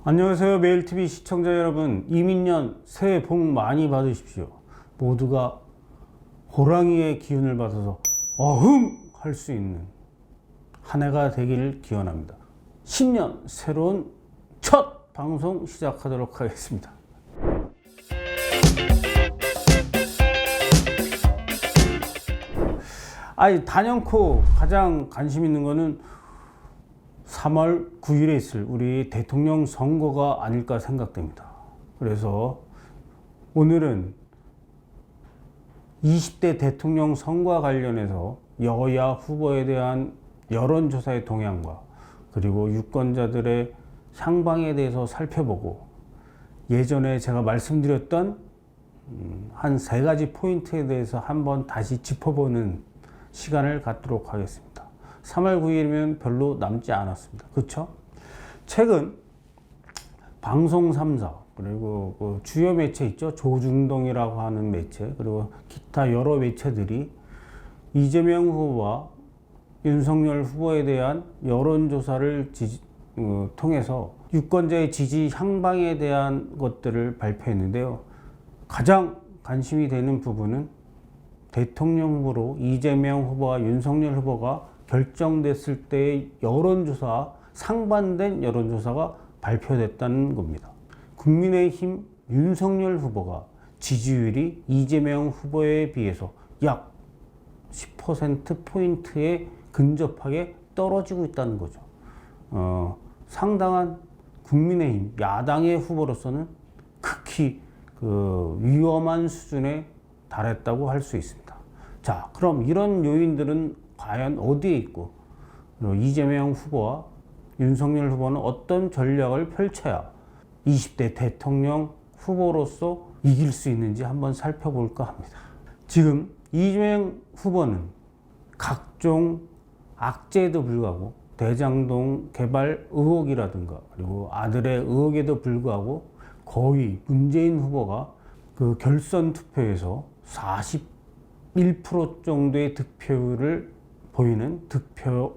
안녕하세요. 매일TV 시청자 여러분, 이민년 새해 복 많이 받으십시오. 모두가 호랑이의 기운을 받아서 어흥 할 수 있는 한 해가 되기를 기원합니다. 신년 새로운 첫 방송 시작하도록 하겠습니다. 단연코 가장 관심 있는 거는 3월 9일에 있을 우리 대통령 선거가 아닐까 생각됩니다. 그래서 오늘은 20대 대통령 선거와 관련해서 여야 후보에 대한 여론조사의 동향과 그리고 유권자들의 향방에 대해서 살펴보고, 예전에 제가 말씀드렸던 한 3가지 포인트에 대해서 한번 다시 짚어보는 시간을 갖도록 하겠습니다. 3월 9일이면 별로 남지 않았습니다. 그렇죠? 최근 방송 3사 그리고 그 주요 매체 있죠. 조중동이라고 하는 매체, 그리고 기타 여러 매체들이 이재명 후보와 윤석열 후보에 대한 여론조사를 통해서 유권자의 지지 향방에 대한 것들을 발표했는데요. 가장 관심이 되는 부분은 대통령 후보로 이재명 후보와 윤석열 후보가 결정됐을 때의 여론조사, 상반된 여론조사가 발표됐다는 겁니다. 국민의힘 윤석열 후보가 지지율이 이재명 후보에 비해서 약 10%포인트에 근접하게 떨어지고 있다는 거죠. 상당한 국민의힘 야당의 후보로서는 극히 위험한 수준에 달했다고 할 수 있습니다. 자, 그럼 이런 요인들은 과연 어디에 있고, 이재명 후보와 윤석열 후보는 어떤 전략을 펼쳐야 20대 대통령 후보로서 이길 수 있는지 한번 살펴볼까 합니다. 지금 이재명 후보는 각종 악재에도 불구하고 대장동 개발 의혹이라든가 그리고 아들의 의혹에도 불구하고 거의 문재인 후보가 그 결선 투표에서 41% 정도의 득표율을 보이는 득표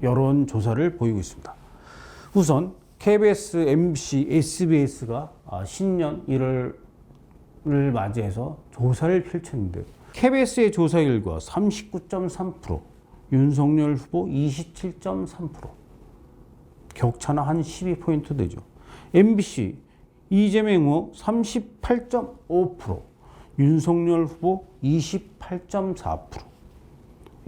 여론조사를 보이고 있습니다. 우선 KBS, MBC, SBS가 신년 1월을 맞이해서 조사를 펼쳤는데, KBS의 조사 결과 39.3%, 윤석열 후보 27.3%, 격차는 한 12포인트 되죠. MBC 이재명 후보 38.5%, 윤석열 후보 28.4%,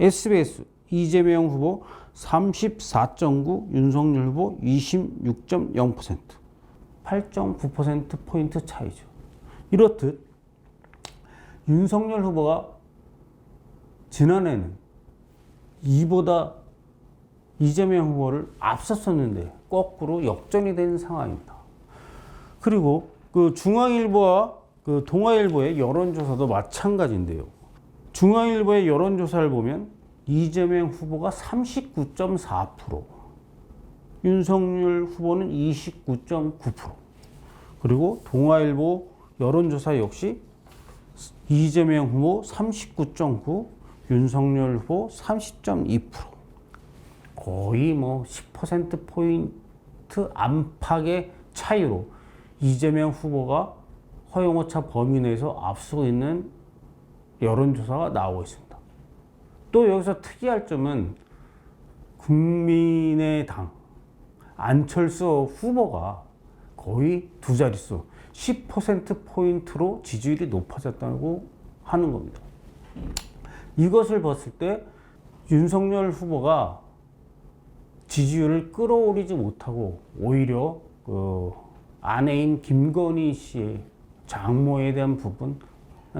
SBS 이재명 후보 34.9%, 윤석열 후보 26.0%, 8.9%포인트 차이죠. 이렇듯 윤석열 후보가 지난해는 이보다 이재명 후보를 앞섰었는데 거꾸로 역전이 된 상황입니다. 그리고 그 중앙일보와 그 동아일보의 여론조사도 마찬가지인데요. 중앙일보의 여론조사를 보면 이재명 후보가 39.4%, 윤석열 후보는 29.9%, 그리고 동아일보 여론조사 역시 이재명 후보 39.9%, 윤석열 후보 30.2%, 거의 10%포인트 안팎의 차이로 이재명 후보가 허용오차 범위 내에서 앞서고 있는 여론조사가 나오고 있습니다. 또 여기서 특이할 점은 국민의당 안철수 후보가 거의 두 자릿수 10%포인트로 지지율이 높아졌다고 하는 겁니다. 이것을 봤을 때 윤석열 후보가 지지율을 끌어올리지 못하고 오히려 아내인 김건희 씨의 장모에 대한 부분,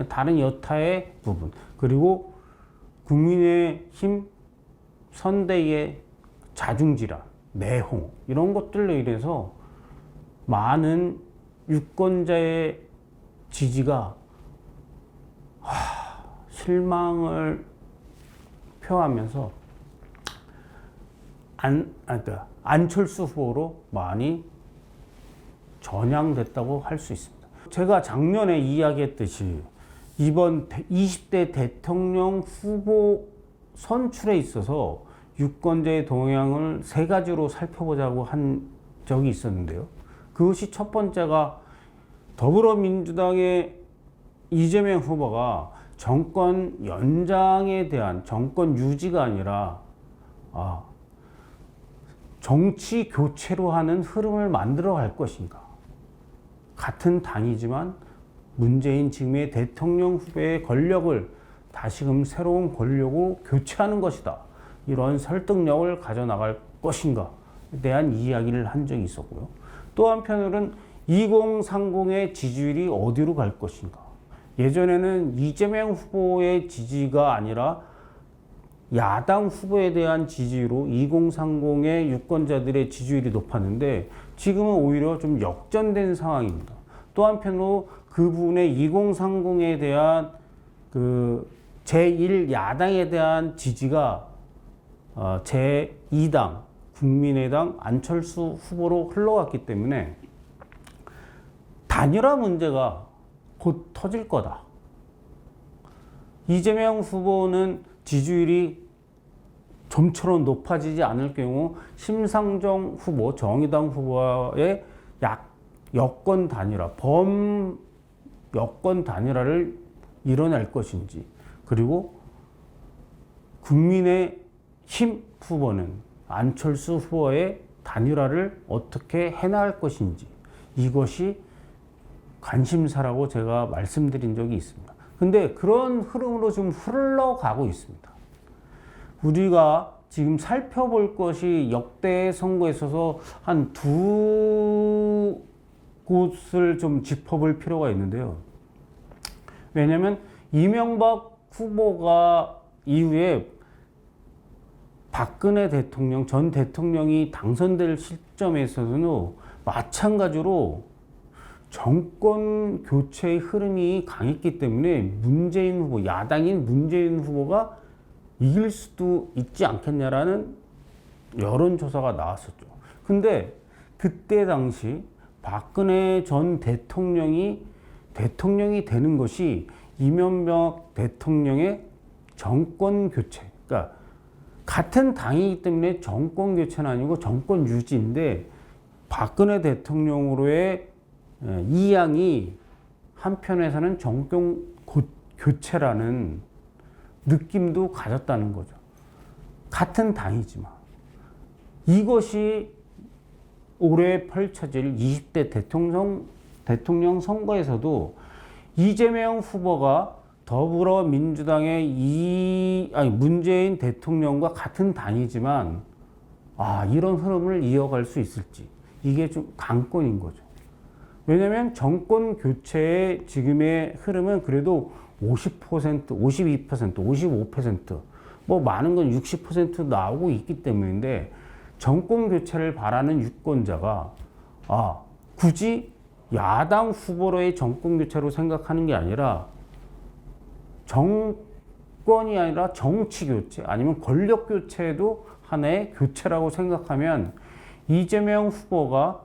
다른 여타의 부분, 그리고 국민의힘 선대의 자중질환, 내홍, 이런 것들로 인해서 많은 유권자의 지지가 실망을 표하면서 안철수 후보로 많이 전향됐다고 할 수 있습니다. 제가 작년에 이야기했듯이 이번 20대 대통령 후보 선출에 있어서 유권자의 동향을 3가지로 살펴보자고 한 적이 있었는데요. 그것이 첫 번째가 더불어민주당의 이재명 후보가 정권 연장에 대한 정권 유지가 아니라 정치 교체로 하는 흐름을 만들어 갈 것인가. 같은 당이지만 문재인 지금의 대통령 후보의 권력을 다시금 새로운 권력으로 교체하는 것이다. 이런 설득력을 가져나갈 것인가에 대한 이야기를 한 적이 있었고요. 또 한편으로는 2030의 지지율이 어디로 갈 것인가. 예전에는 이재명 후보의 지지가 아니라 야당 후보에 대한 지지로 2030의 유권자들의 지지율이 높았는데 지금은 오히려 좀 역전된 상황입니다. 또 한편으로 그분의 2030에 대한 그 제1야당에 대한 지지가 제2당 국민의당 안철수 후보로 흘러갔기 때문에 단일화 문제가 곧 터질 거다. 이재명 후보는 지지율이 좀처럼 높아지지 않을 경우 심상정 후보, 정의당 후보와의 여권 단일화, 여권 단일화를 이뤄낼 것인지, 그리고 국민의힘 후보는 안철수 후보의 단일화를 어떻게 해나갈 것인지, 이것이 관심사라고 제가 말씀드린 적이 있습니다. 근데 그런 흐름으로 지금 흘러가고 있습니다. 우리가 지금 살펴볼 것이 역대 선거에 있어서 한 두 곳을 좀 짚어볼 필요가 있는데요. 왜냐하면 이명박 후보가 이후에 박근혜 대통령, 전 대통령이 당선될 시점에서는 마찬가지로 정권 교체의 흐름이 강했기 때문에 문재인 후보, 야당인 문재인 후보가 이길 수도 있지 않겠냐라는 여론조사가 나왔었죠. 근데 그때 당시 박근혜 전 대통령이 되는 것이 이명박 대통령의 정권 교체, 그러니까 같은 당이기 때문에 정권 교체는 아니고 정권 유지인데 박근혜 대통령으로의 이양이 한편에서는 정권 교체라는 느낌도 가졌다는 거죠. 같은 당이지만. 이것이 올해 펼쳐질 20대 대통령 선거에서도 이재명 후보가 더불어민주당의 문재인 대통령과 같은 당이지만 이런 흐름을 이어갈 수 있을지, 이게 좀 관건인 거죠. 왜냐하면 정권 교체의 지금의 흐름은 그래도 50%, 52%, 55%, 뭐 많은 건 60% 나오고 있기 때문인데, 정권 교체를 바라는 유권자가 굳이 야당 후보로의 정권 교체로 생각하는 게 아니라 정권이 아니라 정치 교체, 아니면 권력 교체도 하나의 교체라고 생각하면 이재명 후보가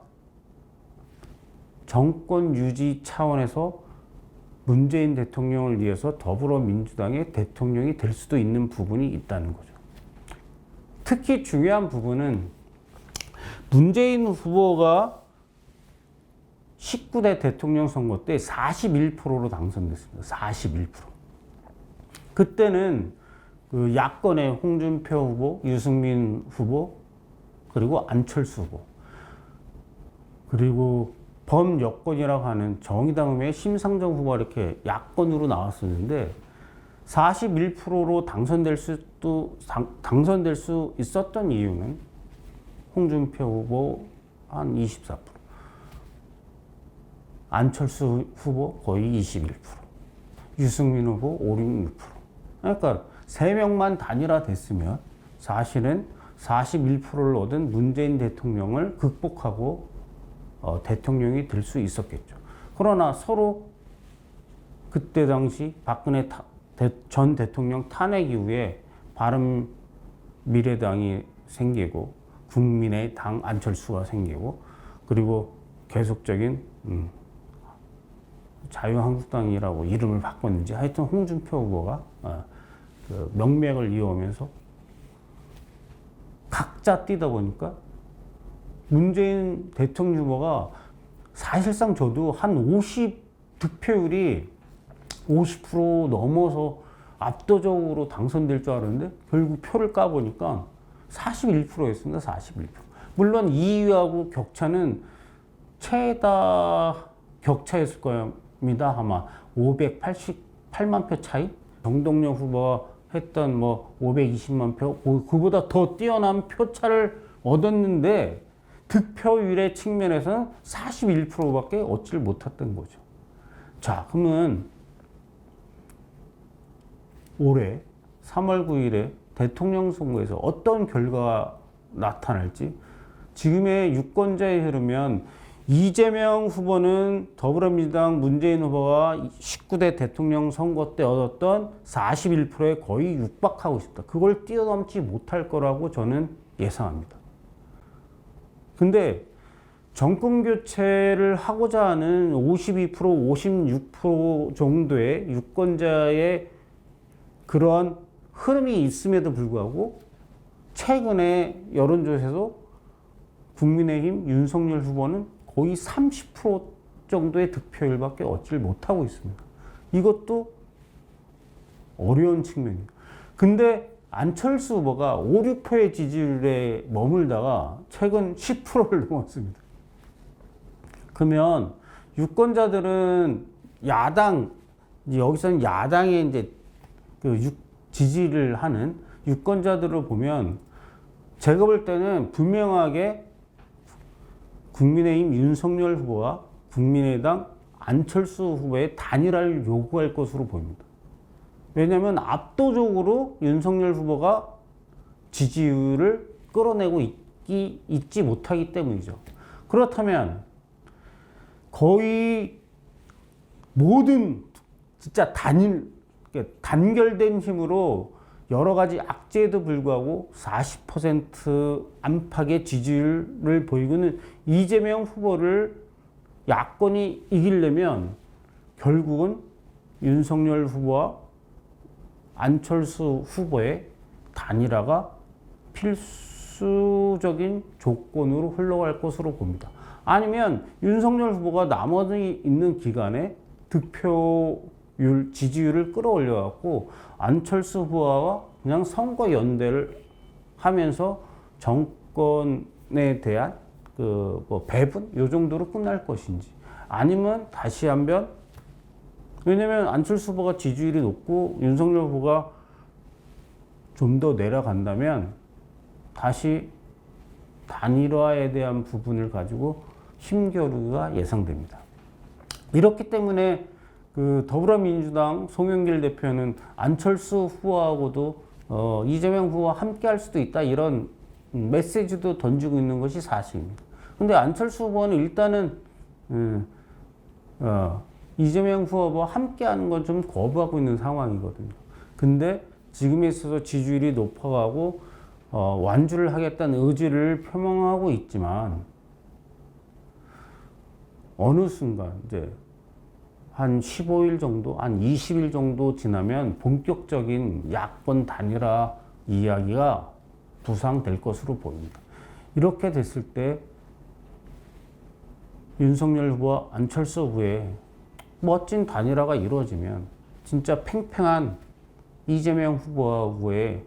정권 유지 차원에서 문재인 대통령을 위해서 더불어민주당의 대통령이 될 수도 있는 부분이 있다는 거죠. 특히 중요한 부분은 문재인 후보가 19대 대통령 선거 때 41%로 당선됐습니다. 41%. 그때는 그 야권의 홍준표 후보, 유승민 후보, 그리고 안철수 후보, 그리고 범여권이라고 하는 정의당의 심상정 후보가 이렇게 야권으로 나왔었는데 41%로 당선될 수 있었던 이유는 홍준표 후보 한 24%, 안철수 후보 거의 21%, 유승민 후보 5, 6%. 그러니까 3명만 단일화됐으면 사실은 41%를 얻은 문재인 대통령을 극복하고 대통령이 될 수 있었겠죠. 그러나 서로 그때 당시 박근혜 전 대통령 탄핵 이후에 바른미래당이 생기고 국민의당 안철수가 생기고, 그리고 계속적인 자유한국당이라고 이름을 바꿨는지 하여튼 홍준표 후보가 그 명맥을 이어오면서 각자 뛰다 보니까 문재인 대통령 후보가 사실상 저도 한 50 득표율이 50% 넘어서 압도적으로 당선될 줄 알았는데 결국 표를 까보니까 41%였습니다. 41%. 물론 2위하고 격차는 최다 격차였을 겁니다. 아마 588만 표 차이? 정동영 후보가 했던 뭐 520만 표, 그보다 더 뛰어난 표차를 얻었는데 득표율의 측면에서는 41%밖에 얻지를 못했던 거죠. 자, 그러면 올해 3월 9일에 대통령 선거에서 어떤 결과가 나타날지, 지금의 유권자에 흐르면 이재명 후보는 더불어민주당 문재인 후보가 19대 대통령 선거 때 얻었던 41%에 거의 육박하고 있습니다. 그걸 뛰어넘지 못할 거라고 저는 예상합니다. 근데 정권 교체를 하고자 하는 52%, 56% 정도의 유권자의 그런 흐름이 있음에도 불구하고 최근에 여론조사에서 국민의힘 윤석열 후보는 거의 30% 정도의 득표율밖에 얻지를 못하고 있습니다. 이것도 어려운 측면입니다. 근데 안철수 후보가 5, 6%의 지지율에 머물다가 최근 10%를 넘었습니다. 그러면 유권자들은 야당, 여기서는 야당에 이제 그 지지를 하는 유권자들을 보면 제가 볼 때는 분명하게 국민의힘 윤석열 후보와 국민의당 안철수 후보의 단일화를 요구할 것으로 보입니다. 왜냐하면 압도적으로 윤석열 후보가 지지율을 끌어내고 있지 못하기 때문이죠. 그렇다면 거의 모든 진짜 단결된 힘으로 여러 가지 악재에도 불구하고 40% 안팎의 지지율을 보이고는 이재명 후보를 야권이 이기려면 결국은 윤석열 후보와 안철수 후보의 단일화가 필수적인 조건으로 흘러갈 것으로 봅니다. 아니면 윤석열 후보가 나머지 있는 기간에 득표율, 지지율을 끌어올려갖고 안철수 후보와 그냥 선거 연대를 하면서 정권에 대한 배분? 요 정도로 끝날 것인지. 아니면 다시 한번, 왜냐면 안철수 후보가 지지율이 높고 윤석열 후보가 좀 더 내려간다면 다시 단일화에 대한 부분을 가지고 힘겨루기가 예상됩니다. 이렇기 때문에 더불어민주당 송영길 대표는 안철수 후보하고도 이재명 후보와 함께 할 수도 있다, 이런 메시지도 던지고 있는 것이 사실입니다. 근데 안철수 후보는 일단은 이재명 후보와 함께 하는 건 좀 거부하고 있는 상황이거든요. 근데 지금에 있어서 지지율이 높아가고 완주를 하겠다는 의지를 표명하고 있지만 어느 순간 이제 한 15일 정도, 한 20일 정도 지나면 본격적인 야권 단일화 이야기가 부상될 것으로 보입니다. 이렇게 됐을 때 윤석열 후보와 안철수 후보의 멋진 단일화가 이루어지면 진짜 팽팽한 이재명 후보와의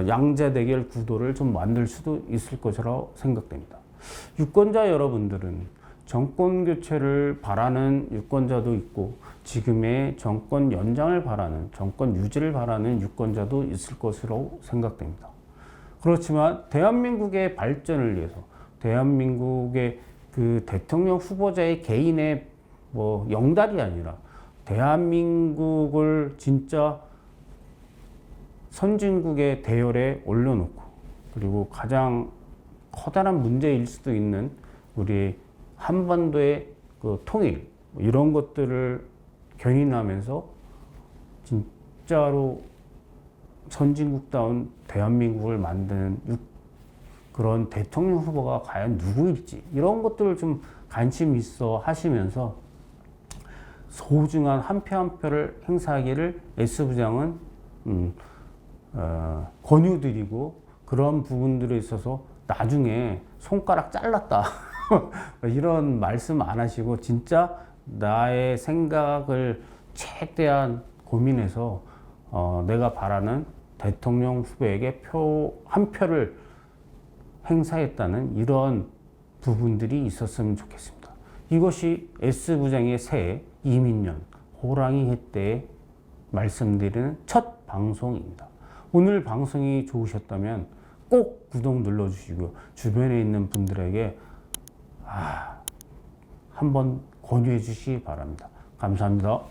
양자 대결 구도를 좀 만들 수도 있을 것이라고 생각됩니다. 유권자 여러분들은 정권 교체를 바라는 유권자도 있고 지금의 정권 연장을 바라는, 정권 유지를 바라는 유권자도 있을 것으로 생각됩니다. 그렇지만 대한민국의 발전을 위해서, 대한민국의 대통령 후보자의 개인의 영달이 아니라 대한민국을 진짜 선진국의 대열에 올려놓고, 그리고 가장 커다란 문제일 수도 있는 우리 한반도의 통일, 이런 것들을 견인하면서 진짜로 선진국다운 대한민국을 만드는 그런 대통령 후보가 과연 누구일지, 이런 것들을 좀 관심 있어 하시면서 소중한 한 표 한 표를 행사하기를 S부장은 권유드리고, 그런 부분들에 있어서 나중에 손가락 잘랐다 이런 말씀 안 하시고 진짜 나의 생각을 최대한 고민해서 내가 바라는 대통령 후보에게 한 표를 행사했다는 이런 부분들이 있었으면 좋겠습니다. 이것이 S부장의 새해 이민년 호랑이 해 때 말씀드리는 첫 방송입니다. 오늘 방송이 좋으셨다면 꼭 구독 눌러주시고 주변에 있는 분들에게 한번 권유해 주시기 바랍니다. 감사합니다.